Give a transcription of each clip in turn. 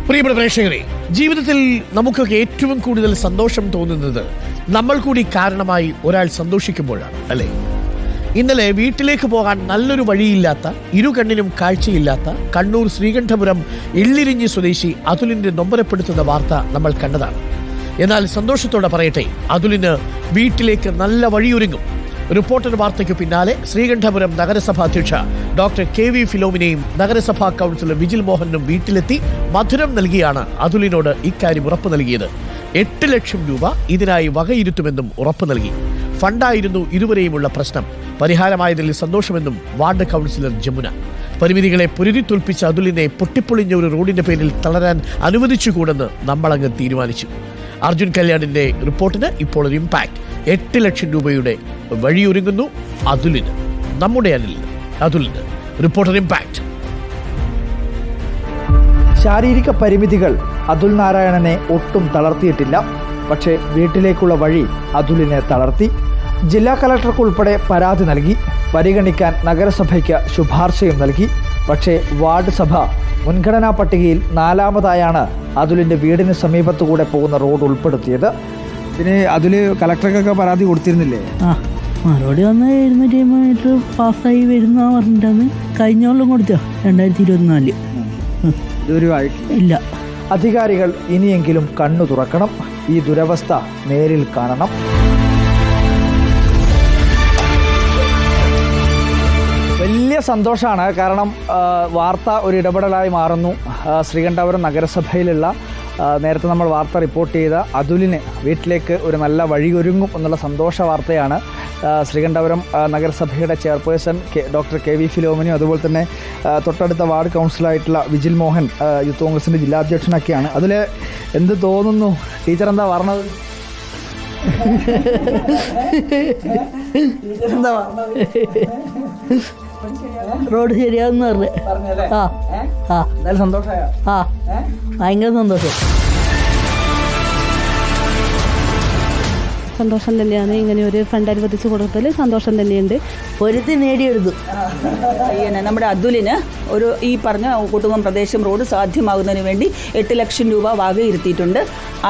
പ്രിയപ്പെട്ട പ്രേക്ഷകരെ, ജീവിതത്തിൽ നമുക്കൊക്കെ ഏറ്റവും കൂടുതൽ സന്തോഷം തോന്നുന്നത് നമ്മൾ കൂടി കാരണമായി ഒരാൾ സന്തോഷിക്കുമ്പോഴാണ്, അല്ലേ? ഇന്നലെ വീട്ടിലേക്ക് പോകാൻ നല്ലൊരു വഴിയില്ലാത്ത, ഇരുകണ്ണിനും കാഴ്ചയില്ലാത്ത കണ്ണൂർ ശ്രീകണ്ഠപുരം എള്ളിരിഞ്ഞി സ്വദേശി അതുലിന്റെ നൊമ്പരപ്പെടുത്തുന്ന വാർത്ത നമ്മൾ കണ്ടതാണ്. എന്നാൽ സന്തോഷത്തോടെ പറയട്ടെ, അതുലിന് വീട്ടിലേക്ക് നല്ല വഴിയൊരുങ്ങും. റിപ്പോർട്ടർ വാർത്തയ്ക്ക് പിന്നാലെ ശ്രീകണ്ഠപുരം നഗരസഭാ അധ്യക്ഷ ഡോക്ടർ KV ഫിലോമിനെയും നഗരസഭാ കൗൺസിലർ വിജിൽ മോഹനും വീട്ടിലെത്തി മധുരം നൽകിയാണ് അതുലിനോട് ഇക്കാര്യം ഉറപ്പ് നൽകിയത്. 8 ലക്ഷം രൂപ ഇതിനായി വകയിരുത്തുമെന്നും ഉറപ്പ് നൽകി. ഫണ്ടായിരുന്നു ഇരുവരെയുമുള്ള പ്രശ്നം. പരിഹാരമായതിൽ സന്തോഷമെന്നും വാർഡ് കൗൺസിലർ ജമുന. പരിമിതികളെ പൊരുതിത്തുൽപ്പിച്ച അതുലിനെ പൊട്ടിപ്പൊളിഞ്ഞ ഒരു റോഡിന്റെ പേരിൽ തളരാൻ അനുവദിച്ചുകൂടെന്ന് നമ്മളങ്ങ് തീരുമാനിച്ചു. അർജുൻ കല്യാണിന്റെ റിപ്പോർട്ടിന് ഇപ്പോൾ ഒരു ഇമ്പാക്ട്. 8 ലക്ഷം രൂപയുടെ വഴിയൊരുങ്ങുന്നു അതുലിന്, നമ്മുടെ അതുലിന്. Reporter impact. ശാരീരിക പരിമിതികൾ അതുൽ നാരായണനെ ഒട്ടും തളർത്തിയിട്ടില്ല. പക്ഷേ വീട്ടിലേക്കുള്ള വഴി അതുലിനെ തളർത്തി. ജില്ലാ കളക്ടർക്ക് ഉൾപ്പെടെ പരാതി നൽകി. പരിഗണിക്കാൻ നഗരസഭയ്ക്ക് ശുപാർശയും നൽകി. പക്ഷേ വാർഡ് സഭ മുൻഗണനാ പട്ടികയിൽ 4ാമതായാണ് അതുലിൻ്റെ വീടിന് സമീപത്തുകൂടെ പോകുന്ന റോഡ് ഉൾപ്പെടുത്തിയത്. പിന്നെ അതിൽ കളക്ടർക്കൊക്കെ പരാതി കൊടുത്തിരുന്നില്ലേ? മറുപടി വന്ന് 700 മീറ്റർ പാസ്സായി വരുന്ന പറഞ്ഞിട്ടാണ് കഴിഞ്ഞ കൊല്ലം കൊടുത്തോ, 2024. ഇതൊരു ഇല്ല. അധികാരികൾ ഇനിയെങ്കിലും കണ്ണു തുറക്കണം. ഈ ദുരവസ്ഥ നേരിൽ കാണണം. വലിയ സന്തോഷമാണ്. കാരണം വാർത്ത ഒരു ഇടപെടലായി മാറുന്നു. ശ്രീകണ്ഠപുരം നഗരസഭയിലുള്ള നേരത്തെ നമ്മൾ വാർത്ത റിപ്പോർട്ട് ചെയ്ത അതുലിന് വീട്ടിലേക്ക് ഒരു നല്ല വഴിയൊരുങ്ങും എന്നുള്ള സന്തോഷ വാർത്തയാണ് ശ്രീകണ്ഠപുരം നഗരസഭയുടെ ചെയർപേഴ്സൺ ഡോക്ടർ KV ഫിലോമിനും അതുപോലെ തന്നെ തൊട്ടടുത്ത വാർഡ് കൗൺസിലറായിട്ടുള്ള വിജിൽ മോഹൻ യൂത്ത് കോൺഗ്രസിൻ്റെ ജില്ലാധ്യക്ഷനൊക്കെയാണ്. അതിൽ എന്ത് തോന്നുന്നു? ടീച്ചർ എന്താ പറഞ്ഞത്? എന്താ പറഞ്ഞത്? റോഡ് ശരിയാവുന്ന പറഞ്ഞേ. എന്തായാലും സന്തോഷമായോ? ഭയങ്കര സന്തോഷം. സന്തോഷം തന്നെയാണ്. ഇങ്ങനെ ഒരു ഫണ്ട് അനുവദിച്ച് കൊടുത്തതിൽ സന്തോഷം തന്നെയുണ്ട്. പൊരുത്തി നേടിയെടുത്തു. നമ്മുടെ അതുലിന് ഒരു ഈ പറഞ്ഞ കുട്ടുമ്പം പ്രദേശം റോഡ് സാധ്യമാകുന്നതിന് വേണ്ടി 8 ലക്ഷം രൂപ വകയിരുത്തിയിട്ടുണ്ട്.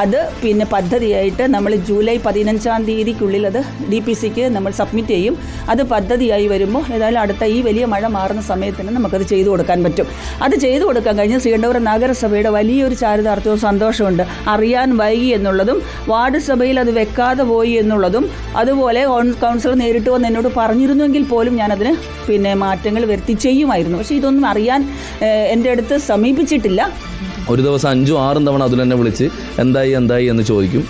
അത് പിന്നെ പദ്ധതിയായിട്ട് നമ്മൾ ജൂലൈ 15-ാം തീയതിക്കുള്ളിൽ അത് DPCക്ക് നമ്മൾ സബ്മിറ്റ് ചെയ്യും. അത് പദ്ധതിയായി വരുമ്പോൾ ഏതായാലും അടുത്ത ഈ വലിയ മഴ മാറുന്ന സമയത്തിന് നമുക്കത് ചെയ്തു കൊടുക്കാൻ പറ്റും. അത് ചെയ്തു കൊടുക്കാൻ കഴിഞ്ഞ് ശ്രീകണ്ഠപുരം നഗരസഭയുടെ വലിയൊരു ചാരിതാർത്ഥ്യവും സന്തോഷമുണ്ട്. അറിയാൻ വൈകി എന്നുള്ളതും വാർഡ് സഭയിൽ അത് വെക്കാതെ പോയി എന്നുള്ളതും, അതുപോലെ കൗൺസിലർ നേരിട്ട് വന്ന് എന്നോട് പറഞ്ഞിരുന്നുവെങ്കിൽ പോലും ഞാനതിന് പിന്നെ മാറ്റങ്ങൾ വരുത്തി ചെയ്യുമായിരുന്നു. പക്ഷേ ഇതൊന്നും അറിയാൻ എൻ്റെ അടുത്ത് സമീപിച്ചിട്ടില്ല. ഒരു ദിവസം 5-6 തവണ അതിൽ തന്നെ വിളിച്ച് എന്തായി എന്ന് ചോദിക്കും.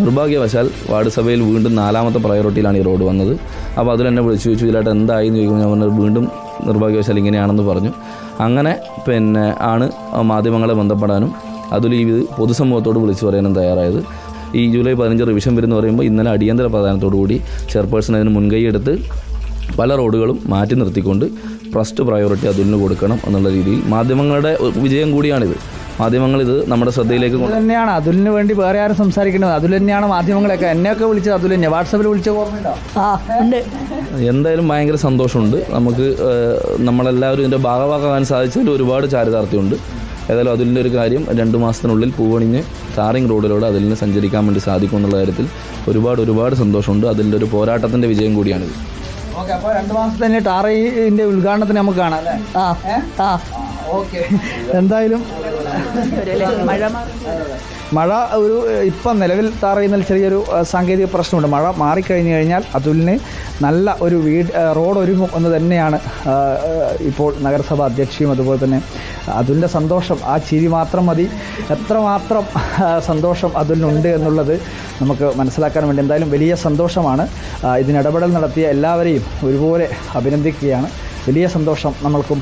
നിർഭാഗ്യവശാൽ വാർഡ് സഭയിൽ വീണ്ടും 4ാമത്തെ പ്രയോറിറ്റിയിലാണ് ഈ റോഡ് വന്നത്. അപ്പോൾ അതിൽ തന്നെ വിളിച്ചു ചോദിച്ചു, ഇതിലായിട്ട് എന്തായി എന്ന് ചോദിക്കുമ്പോൾ ഞാൻ പറഞ്ഞത് വീണ്ടും നിർഭാഗ്യവശാൽ ഇങ്ങനെയാണെന്ന് പറഞ്ഞു. അങ്ങനെ പിന്നെ ആണ് മാധ്യമങ്ങളെ ബന്ധപ്പെടാനും അതിൽ ഈ പൊതുസമൂഹത്തോട് വിളിച്ചു പറയാനും തയ്യാറായത്. ഈ ജൂലൈ 15 റിവിഷൻ വരുമെന്ന് പറയുമ്പോൾ ഇന്നലെ അടിയന്തര പ്രാധാന്യത്തോടുകൂടി ചെയർപേഴ്സൺ അതിന് മുൻകൈ എടുത്ത് പല റോഡുകളും മാറ്റി നിർത്തിക്കൊണ്ട് ഫസ്റ്റ് പ്രയോറിറ്റി അതുലിന് കൊടുക്കണം എന്നുള്ള രീതിയിൽ മാധ്യമങ്ങളുടെ വിജയം കൂടിയാണിത്. മാധ്യമങ്ങൾ ഇത് നമ്മുടെ ശ്രദ്ധയിലേക്ക് തന്നെയാണ്. അതുലിന് വേണ്ടി വേറെ ആരും സംസാരിക്കുന്നത്? അതുൽ തന്നെയാണ് മാധ്യമങ്ങളൊക്കെ എന്നെയൊക്കെ വിളിച്ചത്. അതുൽ തന്നെ വാട്സാപ്പിൽ വിളിച്ച ഓർമ്മയുണ്ടോ? എന്തായാലും ഭയങ്കര സന്തോഷമുണ്ട്. നമുക്ക് നമ്മളെല്ലാവരും ഇതിൻ്റെ ഭാഗമാകാൻ സാധിച്ചതിൽ ഒരുപാട് ചാരിതാർത്ഥ്യമുണ്ട്. ഏതായാലും അതിൻ്റെ ഒരു കാര്യം 2 മാസത്തിനുള്ളിൽ പൂവണിഞ്ഞ് ടാറിംഗ് റോഡിലൂടെ അതിൽ സാഞ്ചരിക്കാൻ വേണ്ടി സാധിക്കും എന്നുള്ള കാര്യത്തിൽ ഒരുപാട് സന്തോഷമുണ്ട്. അതിൻ്റെ ഒരു പോരാട്ടത്തിൻ്റെ വിജയം കൂടിയാണിത്. ഓക്കെ, അപ്പോൾ 2 മാസത്തെ തന്നെ ടാറിൻ്റെ ഉദ്ഘാടനത്തിന് നമുക്ക് കാണാം അല്ലേ? ഓക്കെ. എന്തായാലും മഴ ഒരു ഇപ്പം നിലവിൽ ടാർ ചെയ്യുന്നതിൽ ചെറിയൊരു സാങ്കേതിക പ്രശ്നമുണ്ട്. മഴ മാറിക്കഴിഞ്ഞു കഴിഞ്ഞാൽ അതുലിന് നല്ല ഒരു റോഡ് ഒരുങ്ങും എന്ന് തന്നെയാണ് ഇപ്പോൾ നഗരസഭ അധ്യക്ഷയും അതുപോലെ തന്നെ അതുലിൻ്റെ സന്തോഷം. ആ ചിരി മാത്രം മതി. എത്രമാത്രം സന്തോഷം അതുലിനുണ്ട് എന്നുള്ളത് നമുക്ക് മനസ്സിലാക്കാൻ വേണ്ടി എന്തായാലും വലിയ സന്തോഷമാണ്. ഇതിനിടപെടൽ നടത്തിയ എല്ലാവരെയും ഒരുപോലെ അഭിനന്ദിക്കുകയാണ്. വലിയ സന്തോഷം നമ്മൾക്കും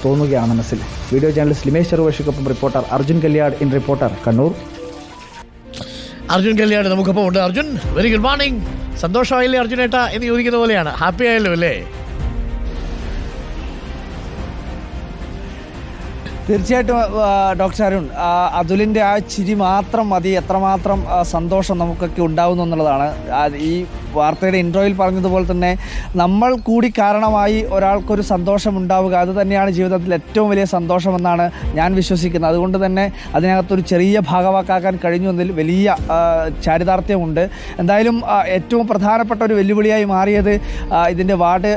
തോന്നുകയാണ് മനസ്സിൽ. വീഡിയോ ജേർണലിസ്റ്റ് ലിമേഷ് ചെറുവശിക്കൊപ്പം reporter Arjun Kalyad in reporter Kannur. Arjun Kalyad നമുക്കൊപ്പം ഉണ്ട്. Arjun, very good morning. സന്തോഷമായില്ലേ അർജുനേട്ടാ എന്ന് ചോദിക്കുന്ന പോലെയാണ്. ഹാപ്പി ആയല്ലോ അല്ലേ? തീർച്ചയായിട്ടും ഡോക്ടർ അരുൺ, അതുലിൻ്റെ ആ ചിരി മാത്രം മതി എത്രമാത്രം സന്തോഷം നമുക്കൊക്കെ ഉണ്ടാവുന്നു എന്നുള്ളതാണ്. ഈ വാർത്തയുടെ ഇൻട്രോയിൽ പറഞ്ഞതുപോലെ തന്നെ നമ്മൾ കൂടി കാരണമായി ഒരാൾക്കൊരു സന്തോഷം ഉണ്ടാവുക, അത് തന്നെയാണ് ജീവിതത്തിൽ ഏറ്റവും വലിയ സന്തോഷമെന്നാണ് ഞാൻ വിശ്വസിക്കുന്നത്. അതുകൊണ്ട് തന്നെ അതിനകത്തൊരു ചെറിയ ഭാഗവാക്കാക്കാൻ കഴിഞ്ഞു എന്നതിൽ വലിയ ചാരിതാർത്ഥ്യമുണ്ട്. എന്തായാലും ഏറ്റവും പ്രധാനപ്പെട്ട ഒരു വെല്ലുവിളിയായി മാറിയത് ഇതിൻ്റെ വാർഡ്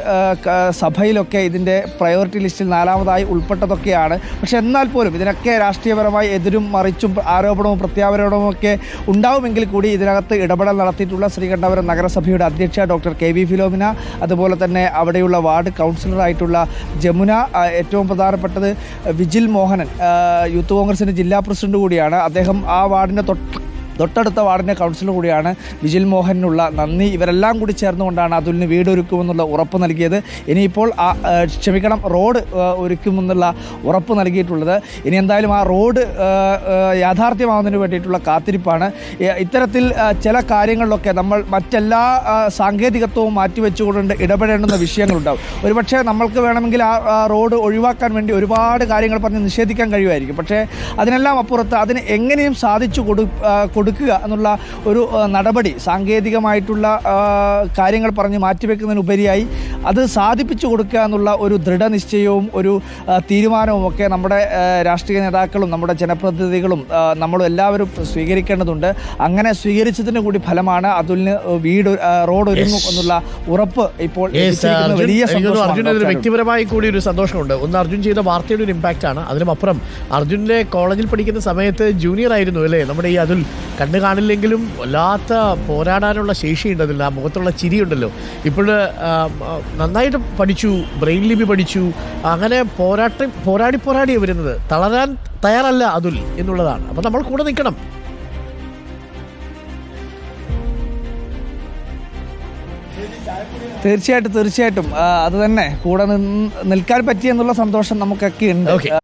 സഭയിലൊക്കെ ഇതിൻ്റെ പ്രയോറിറ്റി ലിസ്റ്റിൽ 4ാമതായി ഉൾപ്പെട്ടതൊക്കെയാണ്. പക്ഷേ എന്നാൽ പോലും ഇതിനൊക്കെ രാഷ്ട്രീയപരമായി എതിരും മറിച്ചും ആരോപണവും പ്രത്യാരോപണവും ഒക്കെ ഉണ്ടാവുമെങ്കിൽ കൂടി ഇതിനകത്ത് ഇടപെടൽ നടത്തിയിട്ടുള്ള ശ്രീകണ്ഠപുരം നഗരസഭയുടെ അധ്യക്ഷ ഡോക്ടർ കെ വി ഫിലോമിന, അതുപോലെ തന്നെ അവിടെയുള്ള വാർഡ് കൗൺസിലറായിട്ടുള്ള ജമുന, ഏറ്റവും പ്രധാനപ്പെട്ടത് വിജിൽ മോഹനൻ, യൂത്ത് കോൺഗ്രസിൻ്റെ ജില്ലാ പ്രസിഡന്റ് കൂടിയാണ്. അദ്ദേഹം ആ വാർഡിൻ്റെ തൊട്ടടുത്ത വാർഡിൻ്റെ കൗൺസിലർ കൂടിയാണ്. വിജിൽ മോഹനുള്ള നന്ദി. ഇവരെല്ലാം കൂടി ചേർന്നുകൊണ്ടാണ് അതുലിന് വീട് ഒരുക്കുമെന്നുള്ള ഉറപ്പ് നൽകിയത്. ഇനിയിപ്പോൾ റോഡ് ഒരുക്കുമെന്നുള്ള ഉറപ്പ് നൽകിയിട്ടുള്ളത്. ഇനി എന്തായാലും ആ റോഡ് യാഥാർത്ഥ്യമാകുന്നതിന് വേണ്ടിയിട്ടുള്ള കാത്തിരിപ്പാണ്. ഇത്തരത്തിൽ ചില കാര്യങ്ങളിലൊക്കെ നമ്മൾ മറ്റെല്ലാ സാങ്കേതികത്വവും മാറ്റിവെച്ചുകൊണ്ട് ഇടപെടേണ്ടുന്ന വിഷയങ്ങളുണ്ടാവും. ഒരുപക്ഷെ നമ്മൾക്ക് വേണമെങ്കിൽ ആ റോഡ് ഒഴിവാക്കാൻ വേണ്ടി ഒരുപാട് കാര്യങ്ങൾ പറഞ്ഞ് നിഷേധിക്കാൻ കഴിയുമായിരിക്കും. പക്ഷേ അതിനെല്ലാം അപ്പുറത്ത് അതിന് എങ്ങനെയും സാധിച്ചു കൊടുക്കുക എന്നുള്ള ഒരു നടപടി, സാങ്കേതികമായിട്ടുള്ള കാര്യങ്ങൾ പറഞ്ഞ് മാറ്റിവെക്കുന്നതിനുപരിയായി അത് സാധിപ്പിച്ചു കൊടുക്കുക എന്നുള്ള ഒരു ദൃഢനിശ്ചയവും ഒരു തീരുമാനവും ഒക്കെ നമ്മുടെ രാഷ്ട്രീയ നേതാക്കളും നമ്മുടെ ജനപ്രതിനിധികളും നമ്മളും എല്ലാവരും സ്വീകരിക്കേണ്ടതുണ്ട്. അങ്ങനെ സ്വീകരിച്ചതിന് കൂടി ഫലമാണ് അതുലിന് റോഡ് ഒരുങ്ങും എന്നുള്ള ഉറപ്പ് ഇപ്പോൾ വലിയ അർജുനൊരു വ്യക്തിപരമായി കൂടി ഒരു സന്തോഷമുണ്ട്. ഒന്ന് അർജുൻ ചെയ്ത വാർത്തയുടെ ഒരു ഇമ്പാക്റ്റ് ആണ്. അതിനുമപ്പുറം അർജുൻ്റെ കോളേജിൽ പഠിക്കുന്ന സമയത്ത് ജൂനിയർ ആയിരുന്നു അല്ലേ നമ്മുടെ ഈ അതുൽ. കണ്ടു കാണില്ലെങ്കിലും വല്ലാത്ത പോരാടാനുള്ള ശേഷിയുണ്ട് അതിൽ. ആ മുഖത്തുള്ള ചിരിയുണ്ടല്ലോ. ഇപ്പോൾ നന്നായിട്ട് പഠിച്ചു, ബ്രെയിൻ ലിപി പഠിച്ചു. അങ്ങനെ പോരാടി വരുന്നത്. തളരാൻ തയ്യാറല്ല അതുൽ എന്നുള്ളതാണ്. അപ്പം നമ്മൾ കൂടെ നിൽക്കണം. തീർച്ചയായിട്ടും അത് തന്നെ കൂടെ നിൽക്കാൻ പറ്റിയെന്നുള്ള സന്തോഷം നമുക്കൊക്കെ ഉണ്ട്.